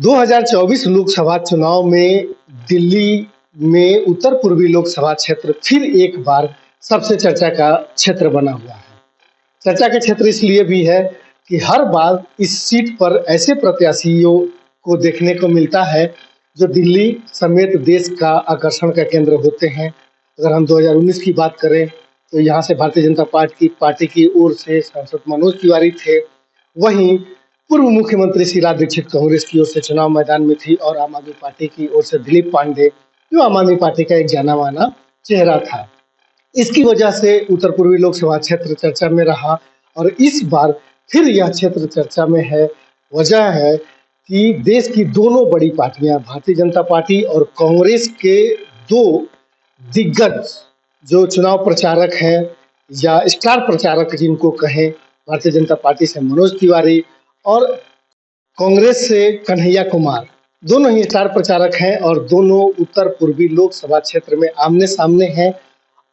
2024 लोकसभा चुनाव में दिल्ली में उत्तर पूर्वी लोकसभा क्षेत्र फिर एक बार सबसे चर्चा का क्षेत्र बना हुआ है। चर्चा का क्षेत्र इसलिए भी है कि हर बार इस सीट पर ऐसे प्रत्याशियों को देखने को मिलता है जो दिल्ली समेत देश का आकर्षण का केंद्र होते हैं। अगर हम 2019 की बात करें तो यहाँ से भारतीय जनता पार्टी की ओर से सांसद मनोज तिवारी थे। वहीं पूर्व मुख्यमंत्री शीला दीक्षित कांग्रेस की ओर से चुनाव मैदान में थी और आम आदमी पार्टी की ओर से दिलीप पांडे जो आम आदमी पार्टी का एक जाना माना चेहरा था। इसकी वजह से उत्तर पूर्वी लोकसभा क्षेत्र चर्चा में रहा और इस बार फिर यह क्षेत्र चर्चा में है। वजह है कि देश की दोनों बड़ी पार्टियां भारतीय जनता पार्टी और कांग्रेस के दो दिग्गज जो चुनाव प्रचारक हैं या स्टार प्रचारक जिनको कहें, भारतीय जनता पार्टी से मनोज तिवारी और कांग्रेस से कन्हैया कुमार, दोनों ही स्टार प्रचारक हैं और दोनों उत्तर पूर्वी लोकसभा क्षेत्र में आमने सामने हैं।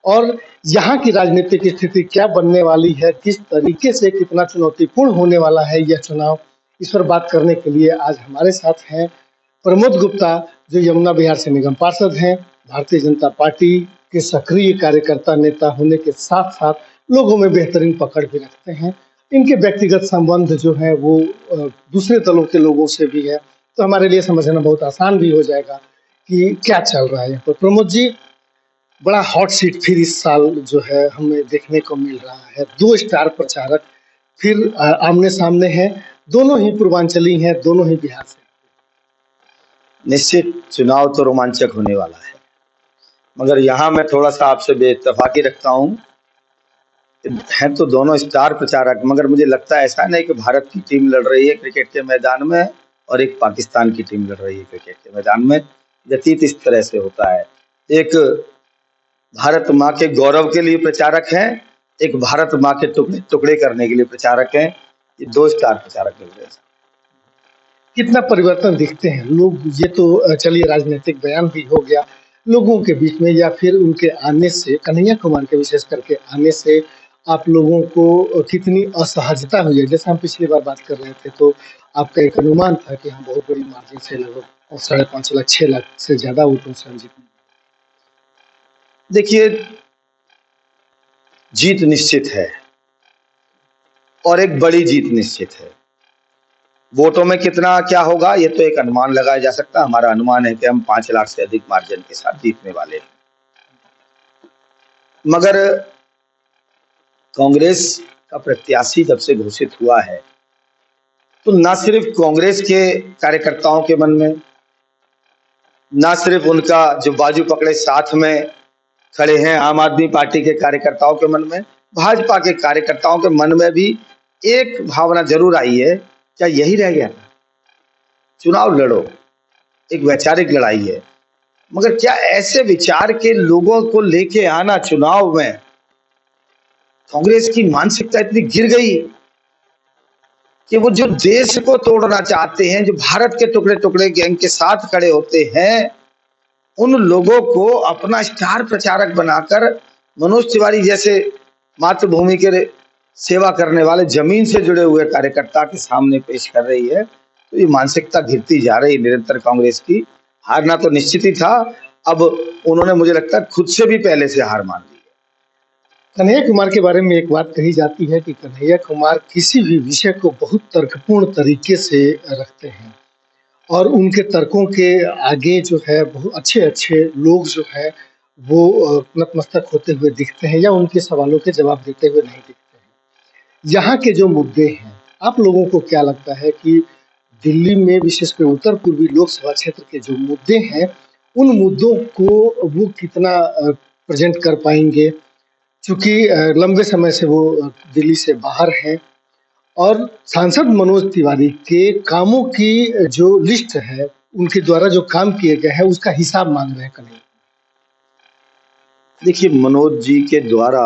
और यहाँ की राजनीतिक स्थिति क्या बनने वाली है, किस तरीके से कितना चुनौतीपूर्ण होने वाला है यह चुनाव, इस पर बात करने के लिए आज हमारे साथ हैं प्रमोद गुप्ता जो यमुना विहार से निगम पार्षद हैं, भारतीय जनता पार्टी के सक्रिय कार्यकर्ता नेता होने के साथ साथ लोगों में बेहतरीन पकड़ भी रखते हैं। इनके व्यक्तिगत संबंध जो है वो दूसरे दलों के लोगों से भी है, तो हमारे लिए समझना बहुत आसान भी हो जाएगा कि क्या चल रहा है यहाँ पर। प्रमोद जी, बड़ा हॉट सीट फिर इस साल जो है हमें देखने को मिल रहा है। दो स्टार प्रचारक फिर आमने सामने हैं, दोनों ही पूर्वांचली हैं, दोनों ही बिहार से। निश्चित चुनाव तो रोमांचक होने वाला है, मगर यहाँ मैं थोड़ा सा आपसे बेइत्तेफाकी रखता हूँ। हैं तो दोनों स्टार प्रचारक, मगर मुझे लगता है ऐसा नहीं कि भारत की टीम लड़ रही है क्रिकेट के मैदान में और एक पाकिस्तान की टीम लड़ रही है क्रिकेट के मैदान में। व्यतीत इस तरह से होता है, एक भारत माँ के गौरव के लिए प्रचारक हैं, एक भारत माँ के टुकड़े टुकड़े करने के लिए प्रचारक हैं। ये दो स्टार प्रचारक लग रहे हैं। कितना परिवर्तन दिखते हैं लोग, ये तो चलिए राजनीतिक बयान भी हो गया लोगों के बीच में, या फिर उनके आने से, कन्हैया कुमार के विशेष करके आने से आप लोगों को कितनी असहजता हुई है। जैसे हम पिछली बार बात कर रहे थे तो आपका एक अनुमान था कि हम बहुत बड़ी मार्जिन से लगभग 5.5 लाख 6 लाख से ज्यादा वोटों से हम जीतेंगे। देखिए, जीत निश्चित है और एक बड़ी जीत निश्चित है। वोटों में कितना क्या होगा ये तो एक अनुमान लगाया जा सकता है। हमारा अनुमान है कि हम 5 लाख से अधिक मार्जिन के साथ जीतने वाले हैं। मगर कांग्रेस का प्रत्याशी जब से घोषित हुआ है तो न सिर्फ कांग्रेस के कार्यकर्ताओं के मन में, न सिर्फ उनका जो बाजू पकड़े साथ में खड़े हैं आम आदमी पार्टी के कार्यकर्ताओं के मन में, भाजपा के कार्यकर्ताओं के मन में भी एक भावना जरूर आई है, क्या यही रह गया था? चुनाव लड़ो, एक वैचारिक लड़ाई है, मगर क्या ऐसे विचार के लोगों को लेके आना चुनाव में, कांग्रेस की मानसिकता इतनी गिर गई कि वो जो देश को तोड़ना चाहते हैं, जो भारत के टुकड़े टुकड़े गैंग के साथ खड़े होते हैं, उन लोगों को अपना स्टार प्रचारक बनाकर मनोज तिवारी जैसे मातृभूमि के सेवा करने वाले जमीन से जुड़े हुए कार्यकर्ता के सामने पेश कर रही है। तो ये मानसिकता गिरती जा रही निरंतर कांग्रेस की। हारना तो निश्चित ही था, अब उन्होंने मुझे लगता है खुद से भी पहले से हार मान ली है। कन्हैया कुमार के बारे में एक बात कही जाती है कि कन्हैया कुमार किसी भी विषय को बहुत तर्कपूर्ण तरीके से रखते हैं और उनके तर्कों के आगे जो है बहुत अच्छे अच्छे लोग जो है वो नतमस्तक होते हुए दिखते हैं या उनके सवालों के जवाब देते हुए नहीं दिखते हैं। यहाँ के जो मुद्दे हैं, आप लोगों को क्या लगता है कि दिल्ली में विशेषकर उत्तर पूर्वी लोकसभा क्षेत्र के जो मुद्दे हैं उन मुद्दों को वो कितना प्रेजेंट कर पाएंगे? चूंकि लंबे समय से वो दिल्ली से बाहर हैं और सांसद मनोज तिवारी के कामों की जो लिस्ट है, उनके द्वारा जो काम किए गए हैं उसका हिसाब मांग रहे हैं कन्हैया। देखिए, मनोज जी के द्वारा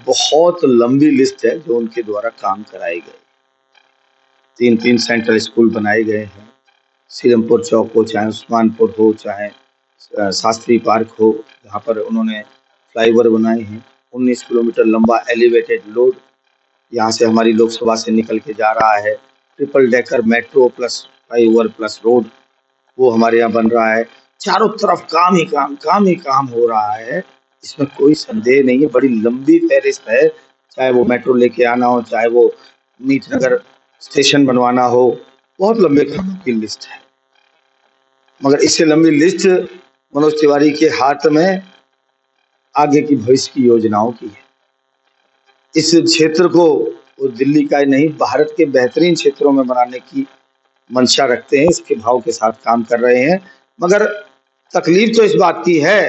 बहुत लंबी लिस्ट है जो उनके द्वारा काम कराए गए। 3 सेंट्रल स्कूल बनाए गए हैं, सीरमपुर चौक हो, चाहे उस्मानपुर हो, चाहे शास्त्री पार्क हो, जहाँ पर उन्होंने फ्लाईओवर बनाए हैं। 19 किलोमीटर लंबा एलिवेटेड रोड यहाँ से हमारी लोकसभा से निकल के जा रहा है। Triple decker metro plus flyover plus road वो हमारे यहाँ बन रहा है। चारों तरफ काम ही काम हो रहा है, इसमें कोई संदेह नहीं है। बड़ी लंबी फहरिस्त है, चाहे वो मेट्रो लेके आना हो, चाहे वो मीतनगर स्टेशन बनवाना हो, बहुत लंबे कामों की लिस्ट है। मगर इससे लंबी लिस्ट मनोज तिवारी के हाथ में आगे की भविष्य की योजनाओं की है। इस क्षेत्र को वो दिल्ली का ही नहीं, भारत के बेहतरीन क्षेत्रों में बनाने की मंशा रखते हैं, इसके भाव के साथ काम कर रहे हैं। मगर तकलीफ तो इस बात की है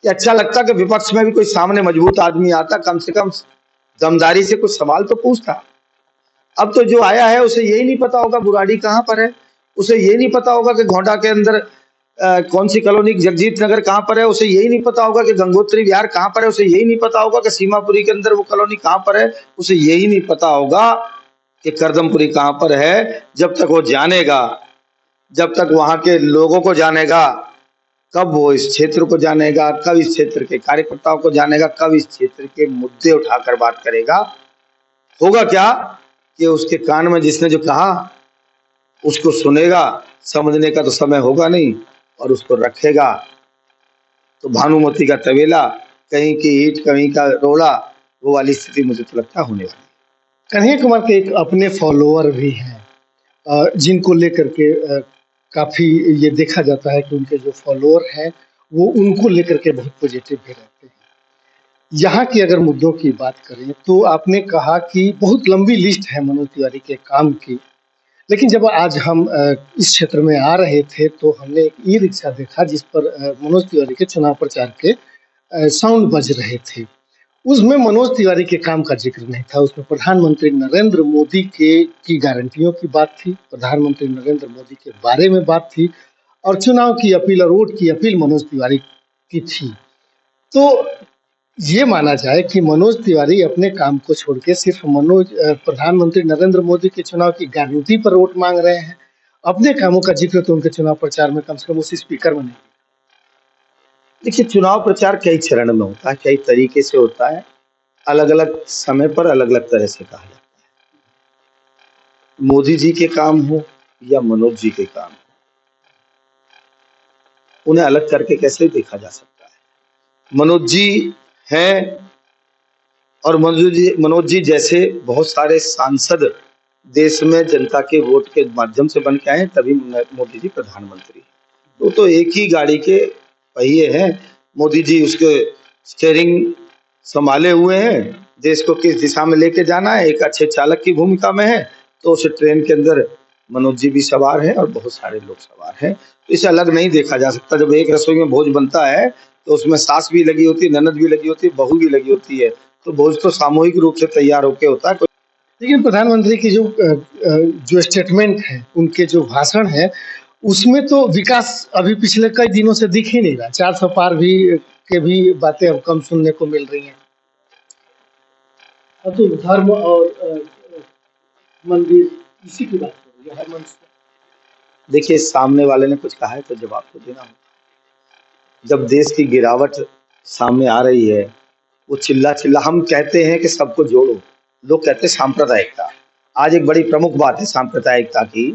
कि अच्छा लगता कि विपक्ष में भी कोई सामने मजबूत आदमी आता, कम से कम दमदारी से कुछ सवाल तो पूछता। अब तो जो आया है उसे यही नहीं पता होगा बुराड़ी कहाँ पर है, उसे यही नहीं पता होगा कि घोंडा के अंदर कौन सी कॉलोनी, जगजीत नगर कहाँ पर है, उसे यही नहीं पता होगा कि गंगोत्री विहार कहाँ पर है, उसे यही नहीं पता होगा कि सीमापुरी के अंदर वो कॉलोनी कहाँ पर है, उसे यही नहीं पता होगा कि करदमपुरी कहाँ पर है। जब तक वो जानेगा, जब तक वहां के लोगों को जानेगा, कब वो इस क्षेत्र को जानेगा, कब इस क्षेत्र के कार्यकर्ताओं को जानेगा, कब इस क्षेत्र के मुद्दे उठाकर बात करेगा, होगा क्या कि उसके कान में जिसने जो कहा उसको सुनेगा, समझने का तो समय होगा नहीं, और उसको रखेगा तो भानुमती का तबेला, कहीं की ईंट कहीं का रोड़ा, वो वाली स्थिति मुझे तो लगता होने वाली। कन्हैया कुमार के एक अपने फॉलोअर भी हैं, जिनको लेकर के काफी ये देखा जाता है कि उनके जो फॉलोअर हैं वो उनको लेकर के बहुत पॉजिटिव भी रहते हैं। यहाँ की अगर मुद्दों की बात करें तो आपने कहा कि बहुत लंबी लिस्ट है मनोज तिवारी के काम की, लेकिन जब आज हम इस क्षेत्र में आ रहे थे तो हमने एक ई रिक्शा देखा जिस पर मनोज तिवारी के चुनाव प्रचार के साउंड बज रहे थे। उसमें मनोज तिवारी के काम का जिक्र नहीं था, उसमें प्रधानमंत्री नरेंद्र मोदी के की गारंटियों की बात थी, प्रधानमंत्री नरेंद्र मोदी के बारे में बात थी, और चुनाव की अपील और वोट की अपील मनोज तिवारी की थी। तो ये माना जाए कि मनोज तिवारी अपने काम को छोड़ के सिर्फ प्रधानमंत्री नरेंद्र मोदी के चुनाव की गारंटी पर वोट मांग रहे हैं, अपने कामों का जिक्र तो उनके चुनाव प्रचार में कम से कम उस स्पीकर में नहीं। देखिए, चुनाव प्रचार कई चरण में होता है, कई तरीके से होता है, अलग अलग समय पर अलग अलग तरह से कहा जाता है। मोदी जी के काम हो या मनोज जी के काम हो, उन्हें अलग करके कैसे देखा जा सकता है। मनोज जी हैं, और मनोज जी जैसे बहुत सारे सांसद देश में जनता के वोट के माध्यम से बन के आए, तभी मोदी जी प्रधानमंत्री। तो एक ही गाड़ी के पहिए हैं, मोदी जी उसके स्टीयरिंग संभाले हुए हैं, देश को किस दिशा में लेके जाना है, एक अच्छे चालक की भूमिका में है, तो उस ट्रेन के अंदर मनोज जी भी सवार हैं और बहुत सारे लोग सवार हैं। तो इसे अलग नहीं देखा जा सकता। जब एक रसोई में भोज बनता है तो उसमें सास भी लगी होती है, ननद भी लगी होती है, बहू भी लगी होती है, तो भोज तो सामूहिक रूप से तैयार होके होता है। लेकिन प्रधानमंत्री की जो स्टेटमेंट है, उनके जो भाषण है, उसमें तो विकास अभी पिछले कई दिनों से दिख ही नहीं रहा। 400 पार भी के भी बातें अब कम सुनने को मिल रही हैं। तो धर्म और मंदिर इसी की बात हो रही है हर मंच पर। देखिए, सामने वाले ने कुछ कहा है तो जवाब तो देना होगा। जब देश की गिरावट सामने आ रही है, वो चिल्ला हम कहते हैं कि सबको जोड़ो, लोग कहते हैं सांप्रदायिकता। आज एक बड़ी प्रमुख बात है सांप्रदायिकता की,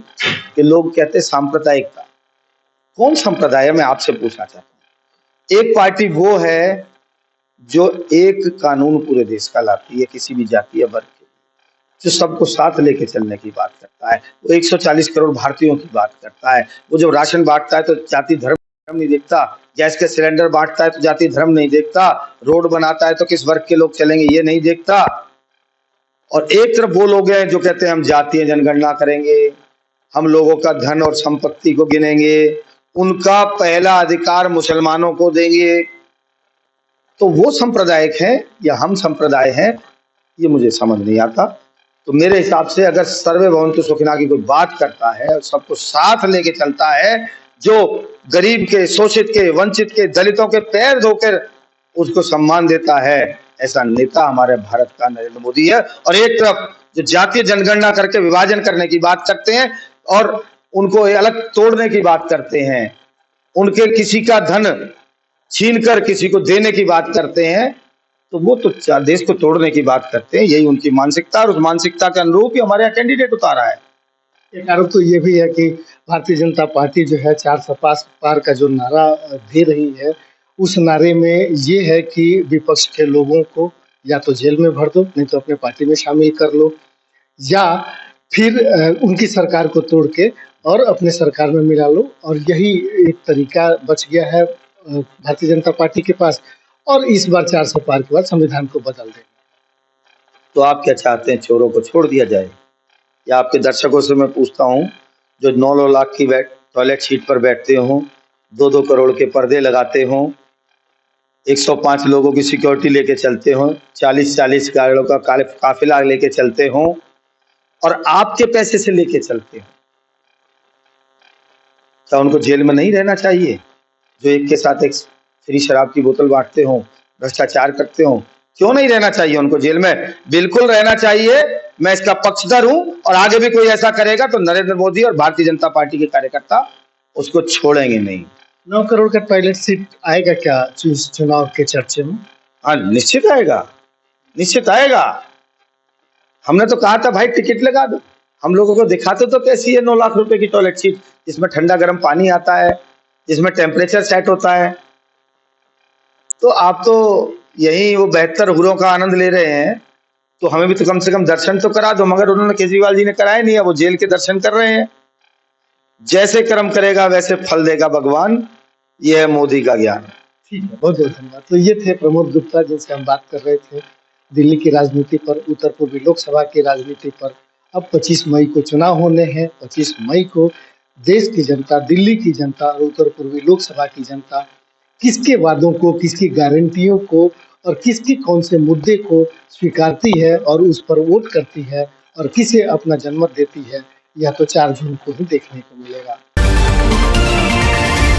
कि लोग कहते हैं सांप्रदायिकता। कौन संप्रदाय है, मैं आपसे पूछना चाहता हूँ। एक पार्टी वो है जो एक कानून पूरे देश का लाती है, किसी भी जाति या वर्ग के, जो सबको साथ लेके चलने की बात करता है। वो 140 करोड़ भारतीयों की बात करता है। वो जब राशन बांटता है तो जाति धर्म नहीं देखता, गैस के सिलेंडर बांटता है तो जाति धर्म नहीं देखता, रोड बनाता है तो किस वर्ग के लोग चलेंगे ये नहीं देखता। और एक तरफ वो लोग हैं जो कहते हैं हम जातीय जनगणना करेंगे, हम लोगों का धन और संपत्ति को गिनेंगे, उनका पहला अधिकार मुसलमानों को देंगे। तो वो सांप्रदायिक है या हम संप्रदाय हैं, ये मुझे समझ नहीं आता। तो मेरे हिसाब से अगर सर्वे भवन्तु सुखिनः की कोई बात करता है और सबको साथ लेके चलता है, जो गरीब के, शोषित के, वंचित के, दलितों के पैर धोकर उसको सम्मान देता है, ऐसा नेता हमारे भारत का नरेंद्र मोदी है। और एक तरफ जो जातीय जनगणना करके विभाजन करने की बात करते हैं और उनको अलग तोड़ने की बात करते हैं, उनके किसी का धन छीनकर किसी को देने की बात करते हैं, तो वो तो देश को तोड़ने की बात करते हैं। यही उनकी मानसिकता, और उस मानसिकता के अनुरूप ही हमारे यहाँ कैंडिडेट उतारा है। एक आरोप तो ये भी है कि भारतीय जनता पार्टी जो है 400 पार का जो नारा दे रही है, उस नारे में ये है कि विपक्ष के लोगों को या तो जेल में भर दो, नहीं तो अपने पार्टी में शामिल कर लो, या फिर उनकी सरकार को तोड़ के और अपने सरकार में मिला लो। और यही एक तरीका बच गया है भारतीय जनता पार्टी के पास, और इस बार 400 पार के बाद संविधान को बदल देंगे। तो आप क्या चाहते हैं, चोरों को छोड़ दिया जाए? या आपके दर्शकों से मैं पूछता हूं, जो 9 लाख की टॉयलेट सीट पर बैठते हों, 2-2 करोड़ के पर्दे लगाते हों, 105 लोगों की सिक्योरिटी लेके चलते हों, 40-40 गाड़ियों का काफिला लेके चलते हों और आपके पैसे से लेके चलते हों, क्या उनको जेल में नहीं रहना चाहिए? जो एक के साथ एक फ्री शराब की बोतल बांटते हों, भ्रष्टाचार करते हों, क्यों नहीं रहना चाहिए उनको जेल में? बिल्कुल रहना चाहिए। मैं इसका पक्षधर हूं और आगे भी कोई ऐसा करेगा तो नरेंद्र मोदी और भारतीय जनता पार्टी के कार्यकर्ता उसको छोड़ेंगे नहीं। 9 करोड़ का टॉयलेट सीट आएगा क्या चुनाव के चर्चे में? हाँ, निश्चित आएगा, निश्चित आएगा। हमने तो कहा था भाई टिकट लगा दो, हम लोगों को दिखाते तो कैसी है 9 लाख रुपए की टॉयलेट सीट, जिसमें ठंडा गर्म पानी आता है, जिसमें टेम्परेचर सेट होता है। तो आप तो यही वो 72 हुरों का आनंद ले रहे हैं, तो हमें भी तो कम से कम दर्शन तो करा दो। मगर उन्होंने, केजरीवाल जी ने कराए नहीं है, वो जेल के दर्शन कर रहे हैं। जैसे कर्म करेगा वैसे फल देगा भगवान, ये है मोदी का ज्ञान। ठीक है, बहुत बहुत धन्यवाद। तो ये थे प्रमोद गुप्ता, जिनसे हम बात कर रहे थे दिल्ली की राजनीति पर, उत्तर पूर्वी लोकसभा की राजनीति पर। अब 25 मई को चुनाव होने हैं। 25 मई को देश की जनता, दिल्ली की जनता और उत्तर पूर्वी लोकसभा की जनता किसके वादों को, किसकी गारंटियों को और किसके कौन से मुद्दे को स्वीकारती है और उस पर वोट करती है और किसे अपना जनमत देती है, यह तो 4 जून को ही देखने को मिलेगा।